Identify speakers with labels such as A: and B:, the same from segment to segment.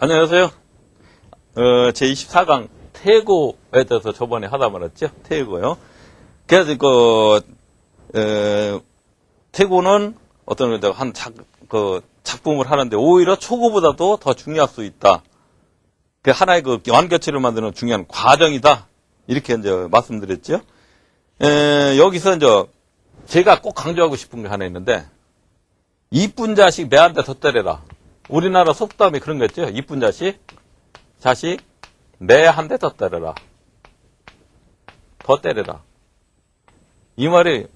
A: 안녕하세요. 제24강 태고에 대해서 저번에 하다 말았죠. 태고요. 그래서 태고는 어떤 작품을 하는데 오히려 초고보다도 더 중요할 수 있다. 그 하나의 완결체를 만드는 중요한 과정이다. 이렇게 이제 말씀드렸죠. 여기서 이제 제가 꼭 강조하고 싶은 게 하나 있는데, 이쁜 자식 매 한 대 더 때려라. 우리나라 속담이 그런 거 있죠. 이쁜 자식 매 한 대 더 때려라. 더 때려라. 이 말이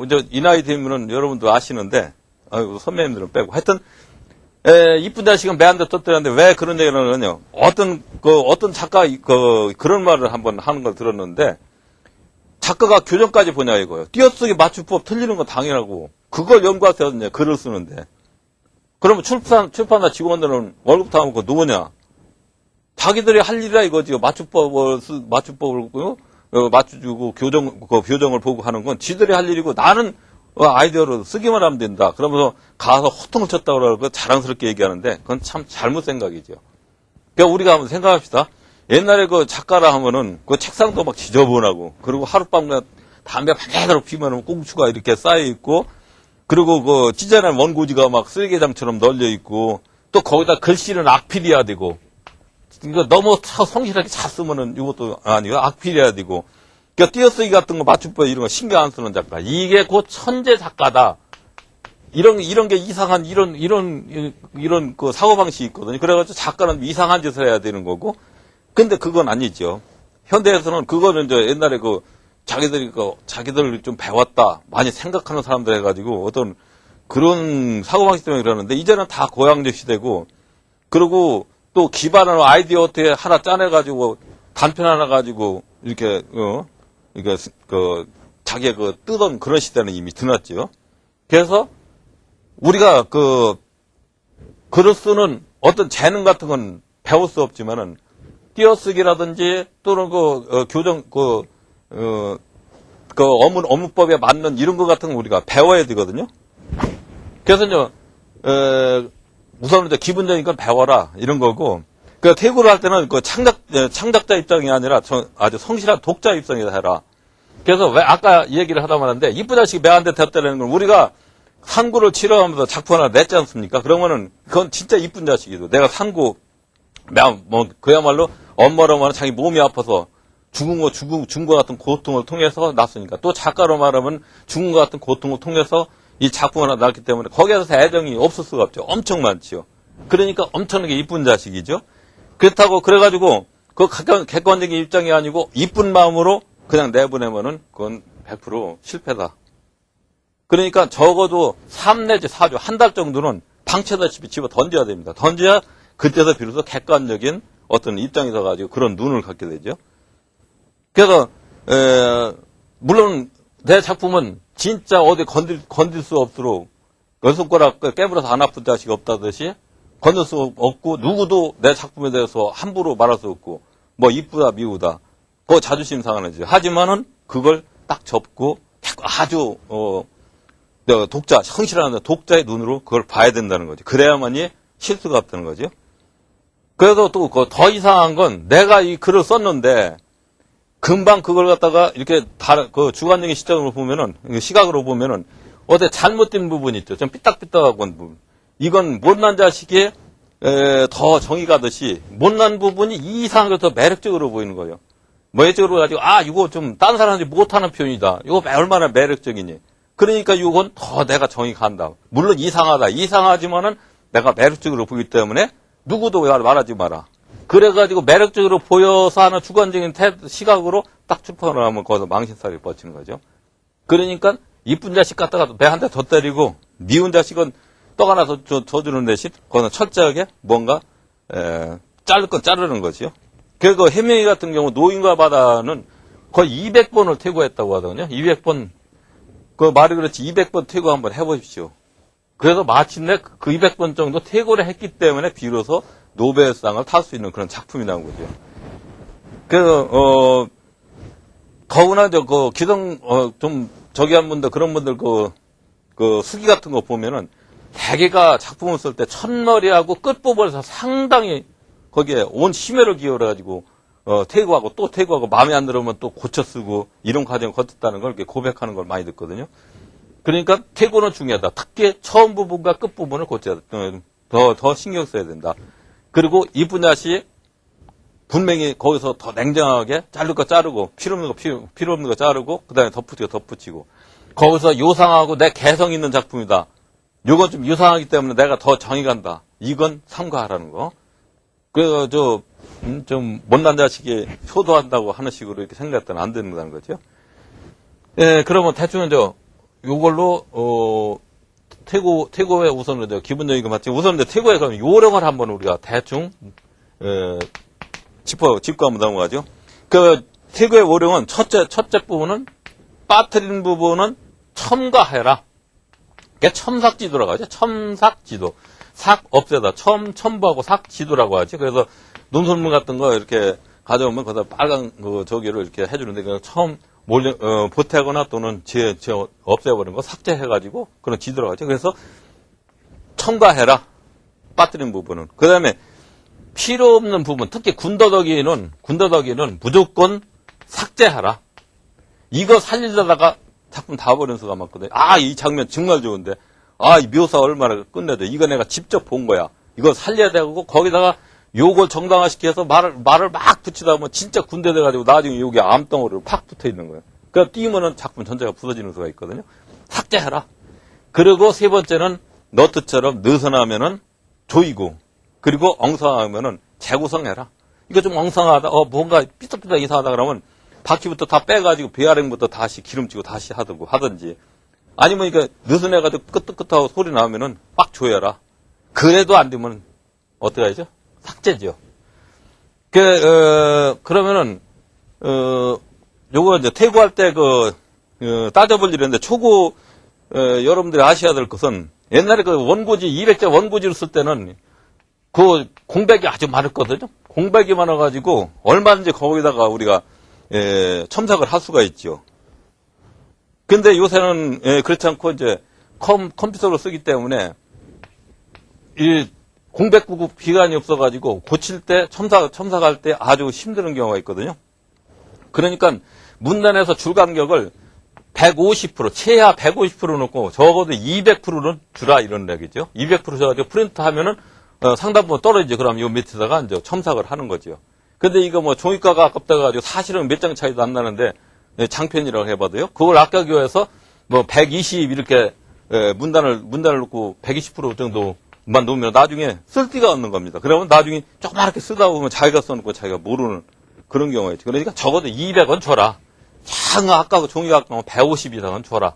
A: 이제 이 나이 되면은 여러분도 아시는데, 선배님들은 빼고 하여튼 이쁜 자식은 매 한 대 더 때렸는데 왜 그런 얘기를 하느냐. 어떤 작가 그런 말을 한번 하는 걸 들었는데, 작가가 교정까지 보냐 이거예요. 띄어쓰기 맞춤법 틀리는 건 당연하고 그걸 연구해서 글을 쓰는데, 그러면 출판사 직원들은 월급 다 먹고 누구냐? 자기들이 할 일이라 이거지. 맞춤법을 맞춰주고 교정을 보고 하는 건 지들이 할 일이고, 나는 아이디어로 쓰기만 하면 된다. 그러면서 가서 호통을 쳤다고 그러고 자랑스럽게 얘기하는데, 그건 참 잘못 생각이죠. 그러니까 우리가 한번 생각합시다. 옛날에 작가라 하면은 책상도 막 지저분하고, 그리고 하룻밤 담배 밤새도록 피면은 꽁초가 이렇게 쌓여있고, 그리고 찢어낸 원고지가 막 쓰레기장처럼 널려있고, 또 거기다 글씨는 악필해야 되고, 이거 너무 성실하게 잘 쓰면은 이것도 아니고 악필해야 되고, 그러니까 띄어쓰기 같은 거 맞춤법 이런 거 신경 안 쓰는 작가. 이게 곧 천재 작가다. 이런 게 이상한 이런 사고방식이 있거든요. 그래가지고 작가는 이상한 짓을 해야 되는 거고, 근데 그건 아니죠. 현대에서는 그거는 이제 옛날에 자기들이 좀 배웠다, 많이 생각하는 사람들 해가지고 어떤 그런 사고방식 때문에 그러는데, 이제는 다 고향적 시대고, 그리고 또 기반을 아이디어 어떻게 하나 짜내가지고 단편 하나 가지고 이렇게 자기가 뜨던 그런 시대는 이미 지났죠. 그래서 우리가 글을 쓰는 어떤 재능 같은 건 배울 수 없지만은, 띄어쓰기라든지 또는 교정 어문법에 맞는 이런 것 같은 거 우리가 배워야 되거든요. 그래서 이제 우선 이제 기본적인 건 배워라 이런 거고, 태고를 할 때는 창작자 입장이 아니라 아주 성실한 독자 입장에서 해라. 그래서 왜 아까 얘기를 하다 말았는데, 이쁜 자식이 매 한 대 됐다는 건, 우리가 산구를 치러가면서 작품 하나 냈지 않습니까? 그러면은 그건 진짜 이쁜 자식이죠. 내가 산구 그야말로 엄마로 말하면 자기 몸이 아파서 죽은 것 같은 고통을 통해서 났으니까, 또 작가로 말하면 죽은 것 같은 고통을 통해서 이 작품을 하나 났기 때문에 거기에서 애정이 없을 수가 없죠. 엄청 많지요. 그러니까 엄청나게 이쁜 자식이죠. 그래가지고 객관적인 입장이 아니고 이쁜 마음으로 그냥 내보내면은 그건 100% 실패다. 그러니까 적어도 3 내지 4주, 한 달 정도는 방치하다시피 집어 던져야 됩니다. 던져야 그때서 비로소 객관적인 어떤 입장에서 가지고 그런 눈을 갖게 되죠. 그래서 물론 내 작품은 진짜 어디 건들 수 없도록 열 손가락 깨물어서 안 아픈 자식이 없다듯이 건들 수 없고, 누구도 내 작품에 대해서 함부로 말할 수 없고, 뭐 이쁘다 미우다 그거 자존심 상하는지. 하지만은 그걸 딱 접고 아주 성실한 독자의 눈으로 그걸 봐야 된다는 거죠. 그래야만이 실수가 없다는 거죠. 그래서 또 더 이상한 건, 내가 이 글을 썼는데 금방 그걸 갖다가 이렇게 주관적인 시각으로 보면은 어디 잘못된 부분이 있죠. 좀 삐딱삐딱한 부분. 이건 못난 자식이 더 정이 가듯이 못난 부분이 이상하게 더 매력적으로 보이는 거예요. 매력적으로 가지고, 이거 좀 다른 사람들이 못하는 표현이다. 이거 얼마나 매력적이니. 그러니까 이건 더 내가 정이 간다. 물론 이상하지만은 내가 매력적으로 보기 때문에 누구도 말하지 마라. 그래가지고 매력적으로 보여서 하는 주관적인 시각으로 딱 출판을 하면 거기서 망신살이 뻗치는 거죠. 그러니까 이쁜 자식 갖다가 배 한 대 더 때리고, 미운 자식은 떡 하나 더 줘주는 대신 거기서 철저하게 뭔가 자를 건 자르는 거죠. 그리고 해명이 같은 경우 노인과 바다는 거의 200번을 퇴고했다고 하더군요. 200번. 말이 그렇지 200번 퇴고 한번 해보십시오. 그래서 마침내 그 200번 정도 퇴고를 했기 때문에 비로소 노벨상을 탈 수 있는 그런 작품이 나온 거죠. 그래서 더구나 좀 저기 한 분들, 그런 분들 수기 같은 거 보면은 대개가 작품을 쓸 때 첫머리하고 끝부분에서 상당히 거기에 온 심혈을 기울여가지고 퇴고하고 또 퇴고하고 마음에 안 들으면 또 고쳐 쓰고 이런 과정을 거쳤다는 걸 이렇게 고백하는 걸 많이 듣거든요. 그러니까 퇴고는 중요하다. 특히 처음 부분과 끝 부분을 고쳐야 돼. 더 신경 써야 된다. 그리고 이쁜 자식 분명히 거기서 더 냉정하게 자를 거 자르고 필요 없는 거 자르고 그다음에 덧붙이고 거기서 요상하고 내 개성 있는 작품이다. 요건 좀 유상하기 때문에 내가 더 정이 간다. 이건 삼가하라는 거. 그래서 좀 못난 자식이 효도한다고 하는 식으로 이렇게 생각했다면 안 된다는 거죠. 예, 그러면 대충 요걸로 퇴고에 우선은 기본적인 거 맞지. 우선 퇴고에 그럼 요령을 한번 우리가 대충 짚고 한번 넘어가죠. 그 퇴고의 요령은 첫째 부분은 빠뜨리는 부분은 첨가해라. 그게 첨삭지도라고 하죠. 첨삭지도. 삭 없애다. 첨부하고 삭지도라고 하지. 그래서 논설문 같은 거 이렇게 가져오면 거기다 빨간 저기를 이렇게 해주는데 그냥 처음 보태거나 또는 없애버린 거 삭제해가지고 그런 지도라고 하죠. 그래서 첨가해라. 빠뜨린 부분은. 그 다음에 필요 없는 부분, 특히 군더더기는 무조건 삭제하라. 이거 살리려다가 작품 다 버리는 수가 많거든요. 아, 이 장면 정말 좋은데. 아, 이 묘사 얼마나 끝내줘. 이거 내가 직접 본 거야. 이거 살려야 되고, 거기다가 요걸 정당화시켜서 말을 막 붙이다 보면 진짜 군대 돼가지고 나중에 여기 암덩어리로 팍 붙어 있는 거예요. 그러니까 띄우면은 작품 전체가 부서지는 수가 있거든요. 삭제해라. 그리고 세 번째는 너 뜻처럼 느슨하면은 조이고, 그리고 엉성하면은 재구성해라. 이거 좀 엉성하다. 뭔가 삐뚤삐뚤 이상하다 그러면 바퀴부터 다 빼가지고 배아랭부터 다시 기름치고 다시 하든지. 아니면 이거 느슨해가지고 끄떡끄떡하고 소리 나오면은 빡 조여라. 그래도 안 되면 어떻게 하죠? 삭제죠. 그러면은, 요거 이제 퇴고할 때 따져볼 일인데 초고, 여러분들이 아셔야 될 것은 옛날에 원고지, 200자 원고지를 쓸 때는 그 공백이 아주 많았거든요. 공백이 많아가지고 얼마든지 거기다가 우리가 첨삭을 할 수가 있죠. 근데 요새는 그렇지 않고 이제 컴퓨터로 쓰기 때문에 이 공백 구급 기간이 없어가지고 고칠 때 첨삭할 때 아주 힘드는 경우가 있거든요. 그러니까 문단에서 줄 간격을 150% 최하 150% 넣고 적어도 200%는 주라 이런 얘기죠. 200% 줘가지고 프린트 하면은 상당 부분 떨어지죠. 그럼 요 밑에다가 이제 첨삭을 하는 거죠. 근데 이거 뭐 종이가가 아깝다가지고 사실은 몇 장 차이도 안 나는데 장편이라고 해봐도요. 그걸 아까기 위해서 뭐 120 이렇게 문단을 넣고 120% 정도만 놓으면 나중에 쓸 데가 없는 겁니다. 그러면 나중에 조그맣게 쓰다 보면 자기가 써놓고 자기가 모르는 그런 경우가 있죠. 그러니까 적어도 200원 줘라. 아까 종이가 아까면 150 이상은 줘라.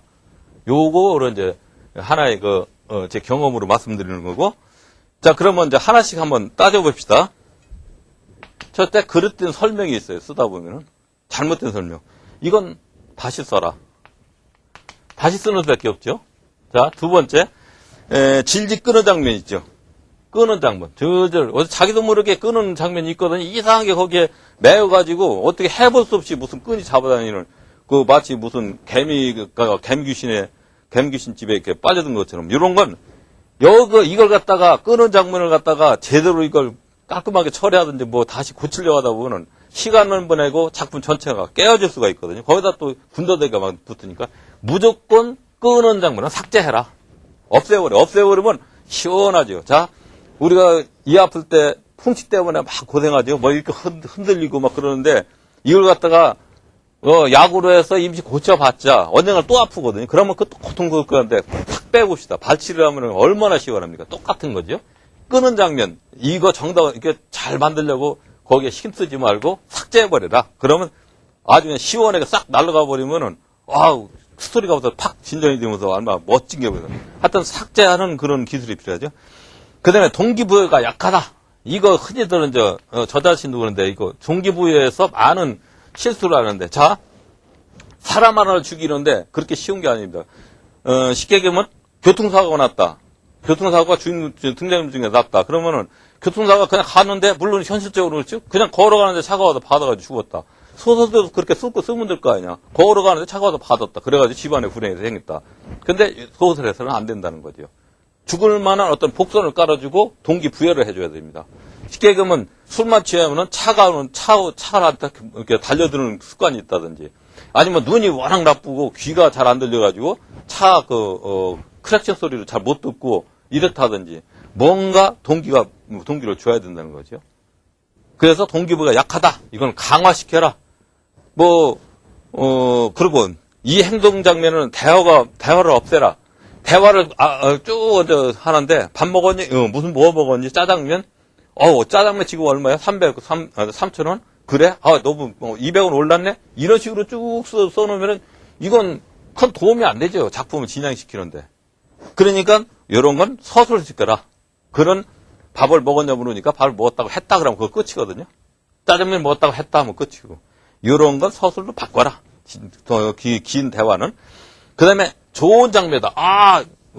A: 요거를 이제 하나의 제 경험으로 말씀드리는 거고. 자, 그러면 이제 하나씩 한번 따져봅시다. 첫째, 그릇된 설명이 있어요. 쓰다 보면은. 잘못된 설명. 이건 다시 써라. 다시 쓰는 수밖에 없죠. 자, 두 번째, 질질 끄는 장면 있죠. 끄는 장면. 자기도 모르게 끄는 장면이 있거든요. 이상하게 거기에 매여가지고 어떻게 해볼 수 없이 무슨 끈이 잡아다니는, 마치 무슨 개미귀신 집에 이렇게 빠져든 것처럼. 이런 건, 이걸 갖다가, 끄는 장면을 갖다가 제대로 이걸 깔끔하게 처리하든지 뭐 다시 고치려고 하다 보면은 시간을 보내고 작품 전체가 깨어질 수가 있거든요. 거기다 또 군더더기가 막 붙으니까 무조건 끄는 장면은 삭제해라. 없애버리면 시원하죠. 자, 우리가 이 아플 때 풍치 때문에 막 고생하죠. 뭐 이렇게 흔들리고 막 그러는데 이걸 갖다가 약으로 해서 임시 고쳐봤자 언젠가 또 아프거든요. 그러면 그 고통스러울 건데 탁 빼봅시다. 발치를 하면 얼마나 시원합니까? 똑같은 거죠. 끄는 장면, 이거 이렇게 잘 만들려고 거기에 힘쓰지 말고 삭제해버려라. 그러면 아주 그냥 시원하게 싹 날아가 버리면은, 와우, 스토리가 팍 진전이 되면서 얼마나 멋진 게 보여요. 하여튼 삭제하는 그런 기술이 필요하죠. 그 다음에 동기부여가 약하다. 이거 흔히들 이제, 저 자신도 그런데 이거 동기부여에서 많은 실수를 하는데, 자, 사람 하나를 죽이는데 그렇게 쉬운 게 아닙니다. 쉽게 얘기하면 교통사고가 났다. 교통사고가 등장인 중에 났다. 그러면은 교통사고가 그냥 갔는데 물론 현실적으로 그렇죠. 그냥 걸어가는데 차가 와서 받아가지고 죽었다. 소설도 그렇게 쓰면 될 거 아니야. 걸어가는데 차가 와서 받았다. 그래가지고 집안에 불행이 생겼다. 근데 소설에서는 안 된다는 거죠. 죽을 만한 어떤 복선을 깔아주고 동기부여를 해줘야 됩니다. 쉽게 얘기하면 술만 취하면은 차한테 이렇게 달려드는 습관이 있다든지, 아니면 눈이 워낙 나쁘고 귀가 잘 안 들려가지고 크랙션 소리를 잘 못 듣고 이렇다든지, 뭔가 동기를 줘야 된다는 거죠. 그래서 동기부가 약하다. 이건 강화시켜라. 그리고 이 행동 장면은 대화를 없애라. 대화를 쭉 하는데, 밥 먹었니? 뭐 먹었니? 짜장면? 짜장면 지금 얼마야? 3,000원? 그래? 너무 200원 올랐네? 이런 식으로 쭉 써놓으면은 이건 큰 도움이 안 되죠. 작품을 진행시키는데. 그러니까 이런 건 서술시켜라. 그런 밥을 먹었냐 물으니까 밥을 먹었다고 했다 그러면 그거 끝이거든요. 짜장면 먹었다고 했다 하면 끝이고. 이런 건 서술로 바꿔라. 긴 대화는. 그 다음에 좋은 장면이다.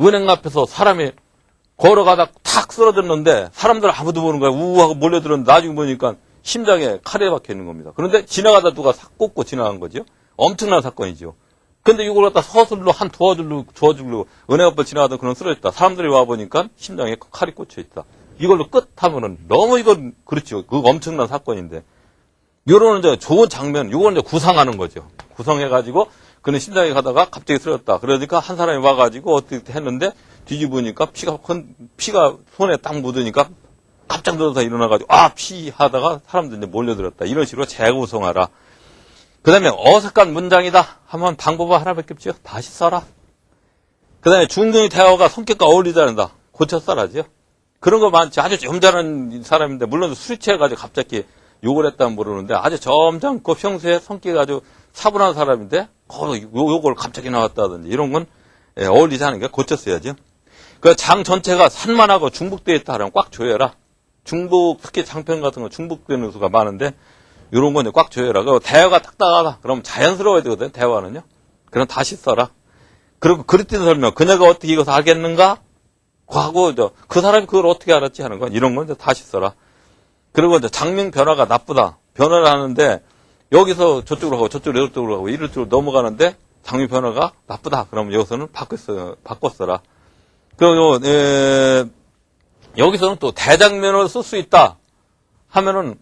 A: 은행 앞에서 사람이 걸어가다 탁 쓰러졌는데 사람들 아무도 모르는 거야. 우하고 몰려들었는데 나중에 보니까 심장에 칼에 박혀 있는 겁니다. 그런데 지나가다 누가 꽂고 지나간 거죠. 엄청난 사건이죠. 근데 이걸 갖다 서술로 한 두어 줄로 은행 앞을 지나가던 그런 쓰러졌다. 사람들이 와보니까 심장에 칼이 꽂혀 있다. 이걸로 끝 하면은 너무 이건 그렇죠. 그거 엄청난 사건인데. 요런 이제 좋은 장면, 요건 이제 구상하는 거죠. 구성해가지고 그는 심장에 가다가 갑자기 쓰러졌다. 그러니까 한 사람이 와가지고 어떻게 했는데 뒤집으니까 피가 손에 딱 묻으니까 깜짝 놀라서 일어나가지고 피 하다가 사람들이 몰려들었다. 이런 식으로 재구성하라. 그 다음에 어색한 문장이다 하면 방법은 하나밖에 없죠. 다시 써라. 그 다음에 중등의 대화가 성격과 어울리지 않는다. 고쳐 써라죠. 그런 거 많지. 아주 점잖은 사람인데, 물론 술이 취해가지고 갑자기 욕을 했다면 모르는데, 아주 점잖고 평소에 성격이 아주 차분한 사람인데, 욕을 갑자기 나왔다든지, 이런 건 어울리지 않은 게 고쳐 써야죠. 그 장 전체가 산만하고 중복되어 있다 하면 꽉 조여라. 특히 장편 같은 거 중복되는 수가 많은데, 이런 건 꽉 조여라. 그리고 대화가 딱딱하다. 그럼 자연스러워야 되거든, 대화는요. 그럼 다시 써라. 그리고 그릇된 설명. 그녀가 어떻게 이것을 알겠는가? 하고, 그 사람이 그걸 어떻게 알았지 하는 건, 이런 건 이제 다시 써라. 그리고 이제 장면 변화가 나쁘다. 변화를 하는데, 여기서 저쪽으로 가고, 저쪽으로 가고, 이럴 쪽으로 넘어가는데, 장면 변화가 나쁘다. 그러면 여기서는 바꿔 써라. 그리고, 여기서는 또 대장면을 쓸 수 있다. 하면은,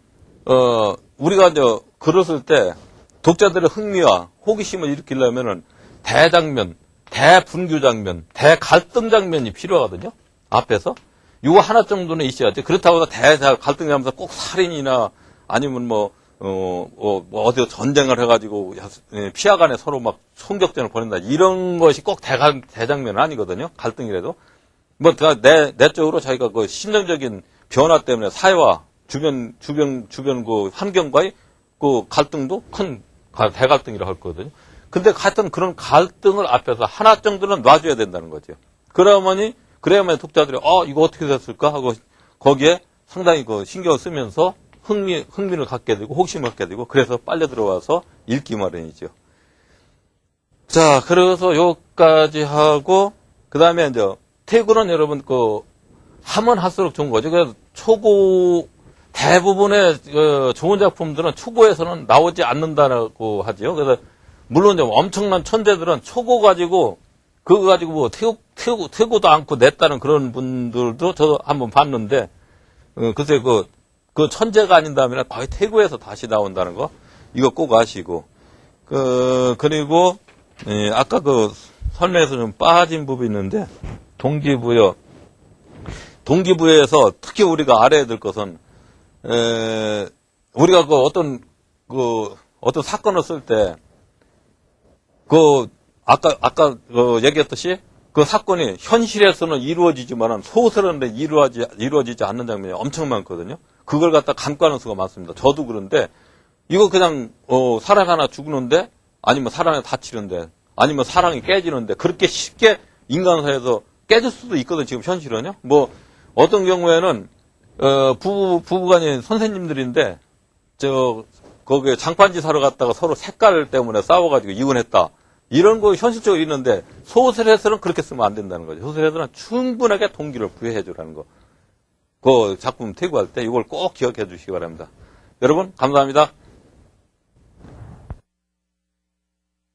A: 우리가 이제 글을 쓸 때, 독자들의 흥미와 호기심을 일으키려면은, 대장면, 대분규 장면, 대갈등 장면이 필요하거든요. 앞에서. 이거 하나 정도는 있어야 돼. 그렇다고 해서 갈등이 하면서 꼭 살인이나 아니면 어디 전쟁을 해가지고 피하간에 서로 막 총격전을 벌인다. 이런 것이 꼭 대장면은 아니거든요. 갈등이라도. 내 쪽으로 자기가 그 심정적인 변화 때문에 사회와 주변 그 환경과의 그 갈등도 큰 대갈등이라고 할 거거든요. 근데 하여튼 그런 갈등을 앞에서 하나 정도는 놔줘야 된다는 거죠. 그래야만 독자들이, 이거 어떻게 됐을까? 하고 거기에 상당히 그 신경을 쓰면서 흥미를 갖게 되고, 호기심을 갖게 되고, 그래서 빨려 들어와서 읽기 마련이죠. 자, 그래서 여기까지 하고, 그 다음에 이제, 태국은 여러분, 하면 할수록 좋은 거죠. 그래서 대부분의 좋은 작품들은 초고에서는 나오지 않는다고 하죠. 그래서 물론 엄청난 천재들은 초고 가지고 그거 가지고 태고도 않고 냈다는 그런 분들도 저도 한번 봤는데, 글쎄 그 천재가 아닌 다음에 거의 태고에서 다시 나온다는 거 이거 꼭 아시고, 그리고 아까 설명에서 좀 빠진 부분이 있는데, 동기부여에서 특히 우리가 알아야 될 것은, 우리가 어떤 사건을 쓸 때, 아까 얘기했듯이 그 사건이 현실에서는 이루어지지만 소설은 이루어지지 않는 장면이 엄청 많거든요. 그걸 갖다 간과하는 수가 많습니다. 저도 그런데 이거 그냥 사람 하나 죽는데, 아니면 사랑이 다치는데, 아니면 사랑이 깨지는데, 그렇게 쉽게 인간사에서 깨질 수도 있거든요. 지금 현실은요. 어떤 경우에는 부부간이 선생님들인데 거기에 장판지 사러 갔다가 서로 색깔 때문에 싸워가지고 이혼했다. 이런 거 현실적으로 있는데, 소설에서는 그렇게 쓰면 안 된다는 거죠. 소설에서는 충분하게 동기를 부여해 주라는 거. 그 작품 태고할 때 이걸 꼭 기억해 주시기 바랍니다. 여러분, 감사합니다.